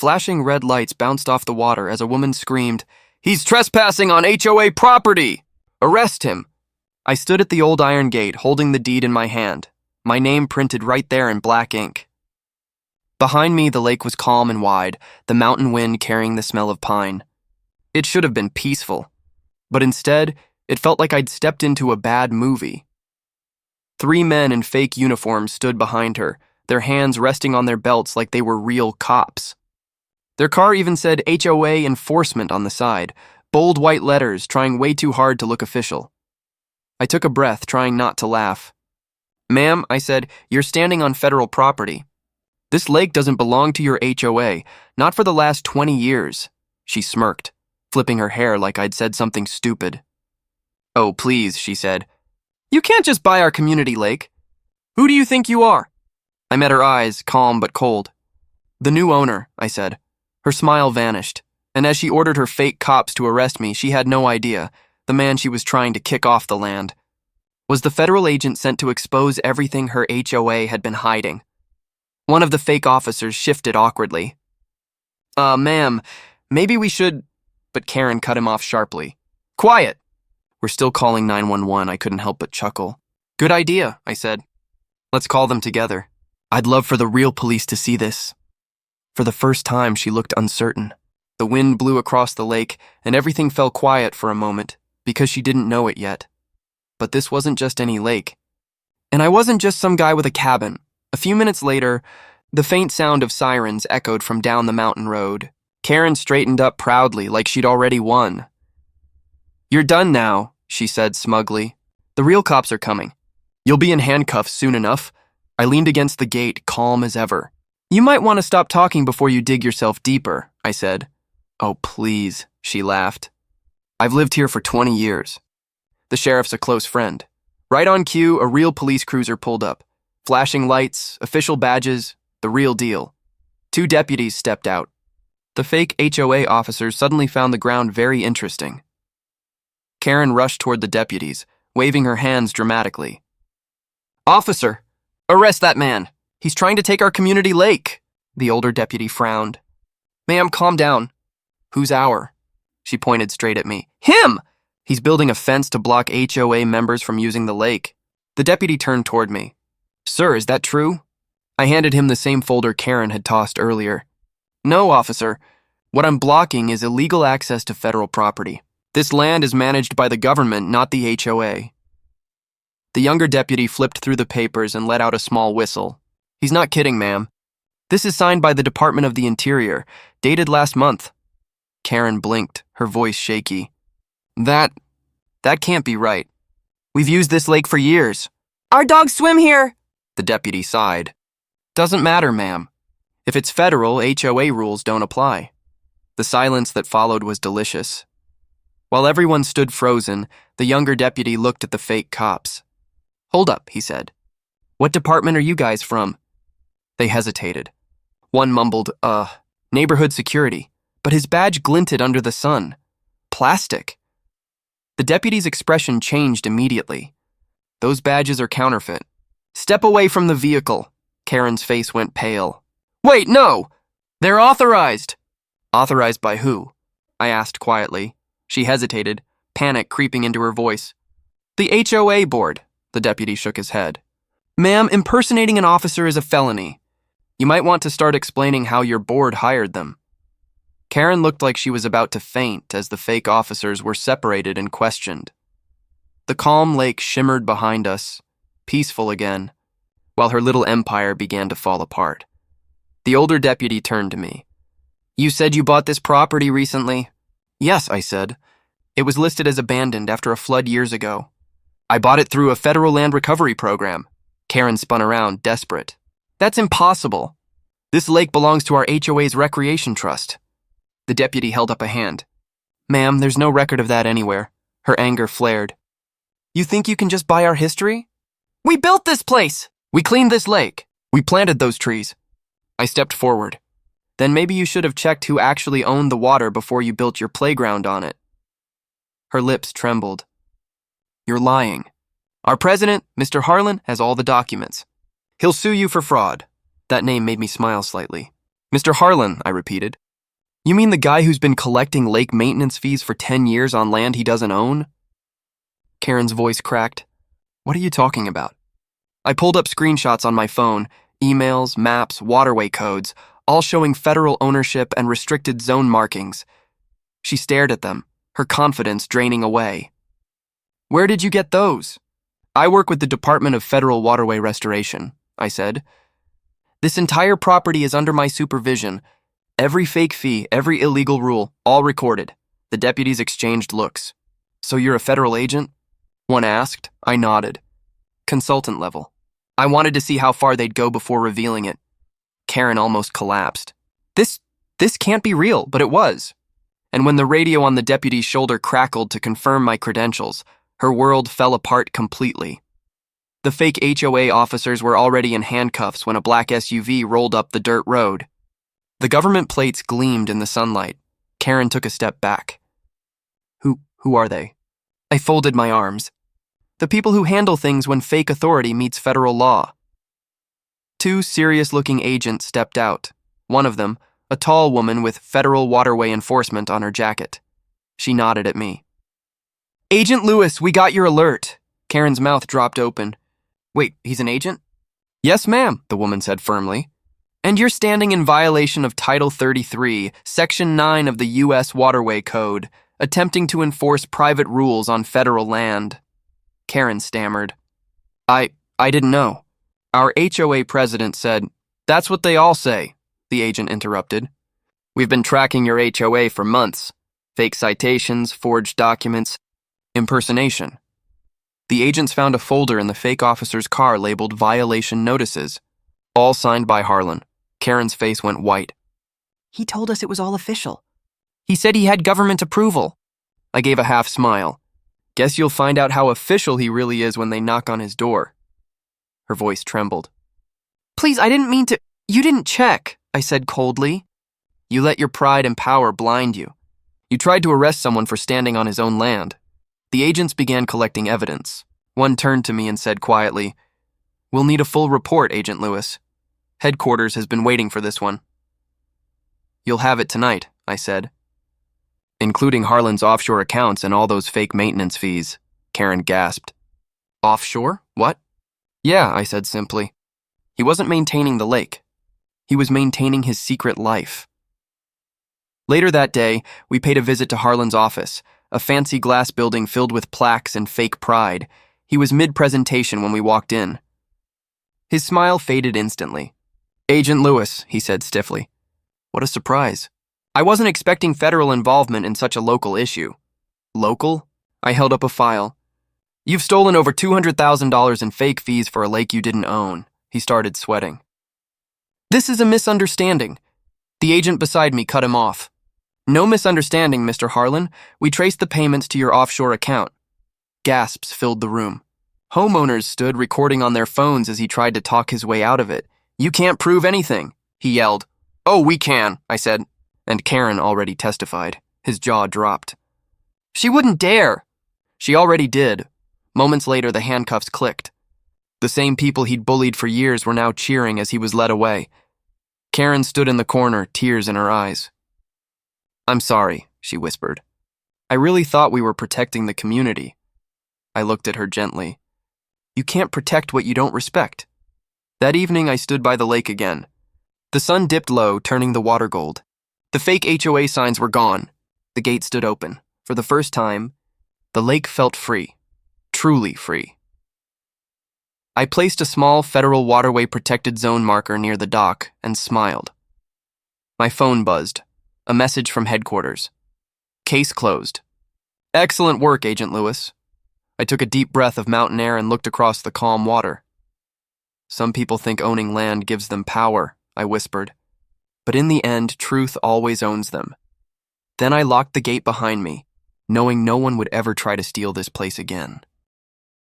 Flashing red lights bounced off the water as a woman screamed, "He's trespassing on HOA property! Arrest him!" I stood at the old iron gate, holding the deed in my hand, my name printed right there in black ink. Behind me, the lake was calm and wide, the mountain wind carrying the smell of pine. It should have been peaceful, but instead, it felt like I'd stepped into a bad movie. 3 men in fake uniforms stood behind her, their hands resting on their belts like they were real cops. Their car even said HOA enforcement on the side, bold white letters trying way too hard to look official. I took a breath, trying not to laugh. "Ma'am," I said, "you're standing on federal property. This lake doesn't belong to your HOA, not for the last 20 years. She smirked, flipping her hair like I'd said something stupid. "Oh, please," she said. "You can't just buy our community lake. Who do you think you are?" I met her eyes, calm but cold. "The new owner," I said. Her smile vanished, and as she ordered her fake cops to arrest me, she had no idea, the man she was trying to kick off the land. Was the federal agent sent to expose everything her HOA had been hiding? One of the fake officers shifted awkwardly. Ma'am, maybe we should..." But Karen cut him off sharply. "Quiet! We're still calling 911, I couldn't help but chuckle. "Good idea," I said. "Let's call them together. I'd love for the real police to see this." For the first time, she looked uncertain. The wind blew across the lake, and everything fell quiet for a moment, because she didn't know it yet. But this wasn't just any lake. And I wasn't just some guy with a cabin. A few minutes later, the faint sound of sirens echoed from down the mountain road. Karen straightened up proudly, like she'd already won. "You're done now," she said smugly. "The real cops are coming. You'll be in handcuffs soon enough." I leaned against the gate, calm as ever. "You might want to stop talking before you dig yourself deeper," I said. "Oh, please," she laughed. "I've lived here for 20 years. The sheriff's a close friend." Right on cue, a real police cruiser pulled up. Flashing lights, official badges, the real deal. 2 deputies stepped out. The fake HOA officers suddenly found the ground very interesting. Karen rushed toward the deputies, waving her hands dramatically. "Officer, arrest that man. He's trying to take our community lake." The older deputy frowned. "Ma'am, calm down." "Who's our?" She pointed straight at me. "Him! He's building a fence to block HOA members from using the lake." The deputy turned toward me. "Sir, is that true?" I handed him the same folder Karen had tossed earlier. "No, officer. What I'm blocking is illegal access to federal property. This land is managed by the government, not the HOA." The younger deputy flipped through the papers and let out a small whistle. "He's not kidding, ma'am. This is signed by the Department of the Interior, dated last month." Karen blinked, her voice shaky. That can't be right. We've used this lake for years." "Our dogs swim here," the deputy sighed. "Doesn't matter, ma'am. If it's federal, HOA rules don't apply." The silence that followed was delicious. While everyone stood frozen, the younger deputy looked at the fake cops. "Hold up," he said. "What department are you guys from?" They hesitated. One mumbled, neighborhood security, but his badge glinted under the sun. Plastic. The deputy's expression changed immediately. "Those badges are counterfeit." "Step away from the vehicle." Karen's face went pale. "Wait, no! They're authorized!" "Authorized by who?" I asked quietly. She hesitated, panic creeping into her voice. "The HOA board," the deputy shook his head. "Ma'am, impersonating an officer is a felony. You might want to start explaining how your board hired them." Karen looked like she was about to faint as the fake officers were separated and questioned. The calm lake shimmered behind us, peaceful again, while her little empire began to fall apart. The older deputy turned to me. "You said you bought this property recently?" "Yes," I said. "It was listed as abandoned after a flood years ago. I bought it through a federal land recovery program." Karen spun around, desperate. "That's impossible. This lake belongs to our HOA's recreation trust." The deputy held up a hand. "Ma'am, there's no record of that anywhere." Her anger flared. "You think you can just buy our history? We built this place! We cleaned this lake! We planted those trees!" I stepped forward. "Then maybe you should have checked who actually owned the water before you built your playground on it." Her lips trembled. "You're lying. Our president, Mr. Harlan, has all the documents. He'll sue you for fraud." That name made me smile slightly. Mr. Harlan, I repeated. You mean the guy who's been collecting lake maintenance fees for 10 years on land he doesn't own? Karen's voice cracked. What are you talking about? I pulled up screenshots on my phone, emails, maps, waterway codes, all showing federal ownership and restricted zone markings. She stared at them, her confidence draining away. Where did you get those? I work with the Department of Federal Waterway Restoration, I said. This entire property is under my supervision. Every fake fee, every illegal rule, all recorded. The deputies exchanged looks. So you're a federal agent? One asked. I nodded. Consultant level. I wanted to see how far they'd go before revealing it. Karen almost collapsed. This can't be real, but it was. And when the radio on the deputy's shoulder crackled to confirm my credentials, her world fell apart completely. The fake HOA officers were already in handcuffs when a black SUV rolled up the dirt road. The government plates gleamed in the sunlight. Karen took a step back. Who are they? I folded my arms. The people who handle things when fake authority meets federal law. Two serious-looking agents stepped out. One of them, a tall woman with Federal Waterway Enforcement on her jacket. She nodded at me. Agent Lewis, we got your alert. Karen's mouth dropped open. Wait, he's an agent? Yes, ma'am, the woman said firmly. And you're standing in violation of Title 33, Section 9 of the U.S. Waterway Code, attempting to enforce private rules on federal land. Karen stammered. I didn't know. Our HOA president said, That's what they all say, the agent interrupted. We've been tracking your HOA for months. Fake citations, forged documents, impersonation. The agents found a folder in the fake officer's car labeled violation notices, all signed by Harlan. Karen's face went white. He told us it was all official. He said he had government approval. I gave a half smile. Guess you'll find out how official he really is when they knock on his door. Her voice trembled. Please, I didn't mean to. You didn't check, I said coldly. You let your pride and power blind you. You tried to arrest someone for standing on his own land. The agents began collecting evidence. One turned to me and said quietly, We'll need a full report, Agent Lewis. Headquarters has been waiting for this one. You'll have it tonight, I said. Including Harlan's offshore accounts and all those fake maintenance fees, Karen gasped. Offshore? What? Yeah, I said simply. He wasn't maintaining the lake. He was maintaining his secret life. Later that day, we paid a visit to Harlan's office, a fancy glass building filled with plaques and fake pride. He was mid-presentation when we walked in. His smile faded instantly. Agent Lewis, he said stiffly. What a surprise. I wasn't expecting federal involvement in such a local issue. Local? I held up a file. You've stolen over $200,000 in fake fees for a lake you didn't own. He started sweating. This is a misunderstanding. The agent beside me cut him off. No misunderstanding, Mr. Harlan. We traced the payments to your offshore account. Gasps filled the room. Homeowners stood recording on their phones as he tried to talk his way out of it. You can't prove anything, he yelled. Oh, we can, I said, and Karen already testified. His jaw dropped. She wouldn't dare. She already did. Moments later, the handcuffs clicked. The same people he'd bullied for years were now cheering as he was led away. Karen stood in the corner, tears in her eyes. I'm sorry, she whispered. I really thought we were protecting the community. I looked at her gently. You can't protect what you don't respect. That evening, I stood by the lake again. The sun dipped low, turning the water gold. The fake HOA signs were gone. The gate stood open. For the first time, the lake felt free. Truly free. I placed a small federal waterway protected zone marker near the dock and smiled. My phone buzzed. A message from headquarters. Case closed. Excellent work, Agent Lewis. I took a deep breath of mountain air and looked across the calm water. Some people think owning land gives them power, I whispered. But in the end, truth always owns them. Then I locked the gate behind me, knowing no one would ever try to steal this place again.